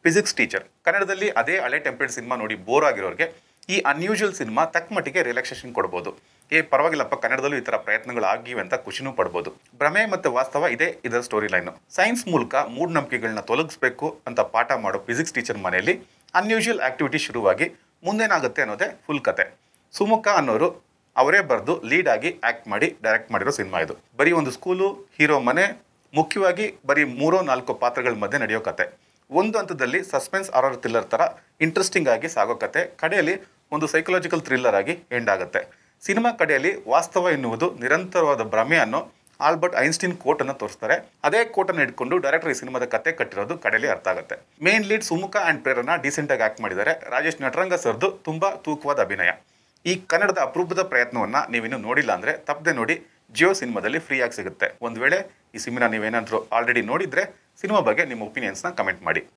Physics teacher. ಕನ್ನಡದಲ್ಲಿ ಅದೇ ಹಳೆ ಟೆಂಪ್ಲೇಟ್ ಸಿನಿಮಾ ನೋಡಿ ಬೋರ್ ಆಗಿರೋರಿಗೆ ಈ ಅನ್ಯೂಶುವಲ್ ಸಿನಿಮಾ ತಕ್ಕ ಮಟ್ಟಿಗೆ ರಿಲ್ಯಾಕ್ಸೇಷನ್ ಕೊಡ್ಬೋದು. ಪರವಾಗಿಲ್ಲಪ್ಪ, ಕನ್ನಡದಲ್ಲೂ ಈ ಥರ ಪ್ರಯತ್ನಗಳು ಆಗಿವೆ ಅಂತ ಖುಷಿನೂ ಪಡ್ಬೋದು. ಭ್ರಮೆ ಮತ್ತು ವಾಸ್ತವ ಇದೇ ಇದರ ಸ್ಟೋರಿ ಲೈನು. ಸೈನ್ಸ್ ಮೂಲಕ ಮೂಢನಂಬಿಕೆಗಳನ್ನ ತೊಲಗಿಸ್ಬೇಕು ಅಂತ ಪಾಠ ಮಾಡೋ ಫಿಸಿಕ್ಸ್ ಟೀಚರ್ ಮನೆಯಲ್ಲಿ ಅನ್ಯೂಶುವಲ್ ಆಕ್ಟಿವಿಟಿ ಶುರುವಾಗಿ ಮುಂದೇನಾಗುತ್ತೆ ಅನ್ನೋದೇ ಫುಲ್ ಕತೆ. ಸುಮುಖ ಅನ್ನೋರು ಅವರೇ ಬರೆದು ಲೀಡ್ ಆಗಿ ಆ್ಯಕ್ಟ್ ಮಾಡಿ ಡೈರೆಕ್ಟ್ ಮಾಡಿರೋ ಸಿನಿಮಾ ಇದು. ಬರೀ ಒಂದು ಸ್ಕೂಲು, ಹೀರೋ ಮನೆ, ಮುಖ್ಯವಾಗಿ ಬರೀ 3-4 ಪಾತ್ರಗಳ ಮಧ್ಯೆ ನಡೆಯೋ ಕತೆ. ಒಂದು ಹಂತದಲ್ಲಿ ಸಸ್ಪೆನ್ಸ್ ಹಾರರ್ ಥ್ರಿಲ್ಲರ್ ಥರ ಇಂಟ್ರೆಸ್ಟಿಂಗ್ ಆಗಿ ಸಾಗೋ ಕತೆ ಕಡೆಯಲ್ಲಿ ಒಂದು ಸೈಕಲಾಜಿಕಲ್ ಥ್ರಿಲ್ಲರ್ ಆಗಿ ಎಂಡ್ ಆಗುತ್ತೆ. ಸಿನಿಮಾ ಕಡೆಯಲ್ಲಿ ವಾಸ್ತವ ಎನ್ನುವುದು ನಿರಂತರವಾದ ಭ್ರಮೆ ಅನ್ನೋ ಆಲ್ಬರ್ಟ್ ಐನ್ಸ್ಟೀನ್ ಕೋಟನ್ನು ತೋರಿಸ್ತಾರೆ. ಅದೇ ಕೋಟನ್ನು ಇಟ್ಕೊಂಡು ಡೈರೆಕ್ಟರ್ ಈ ಸಿನಿಮಾದ ಕತೆ ಕಟ್ಟಿರೋದು ಕಡೆಯಲ್ಲಿ ಅರ್ಥ ಆಗುತ್ತೆ. Main lead Sumukha and Prerana ಡೀಸೆಂಟಾಗಿ ಆ್ಯಕ್ಟ್ ಮಾಡಿದ್ದಾರೆ. ರಾಜೇಶ್ ನಟರಂಗ ಸರ್ದು ತುಂಬ ತೂಕವಾದ ಅಭಿನಯ. ಈ ಕನ್ನಡದ ಅಪರೂಪದ ಪ್ರಯತ್ನವನ್ನು ನೀವಿನ್ನೂ ನೋಡಿಲ್ಲ ಅಂದರೆ ತಪ್ಪದೆ ನೋಡಿ. ಜಿಯೋ ಸಿನಿಮಾದಲ್ಲಿ ಫ್ರೀಯಾಗಿ ಸಿಗುತ್ತೆ. ಒಂದು ವೇಳೆ ಈ ಸಿನಿಮಾ ನೀವೇನಾದರೂ ಆಲ್ರೆಡಿ ನೋಡಿದರೆ ಸಿನಿಮಾ ಬಗ್ಗೆ ನಿಮ್ಮ ಒಪಿನಿಯನ್ಸ್ನ ಕಮೆಂಟ್ ಮಾಡಿ.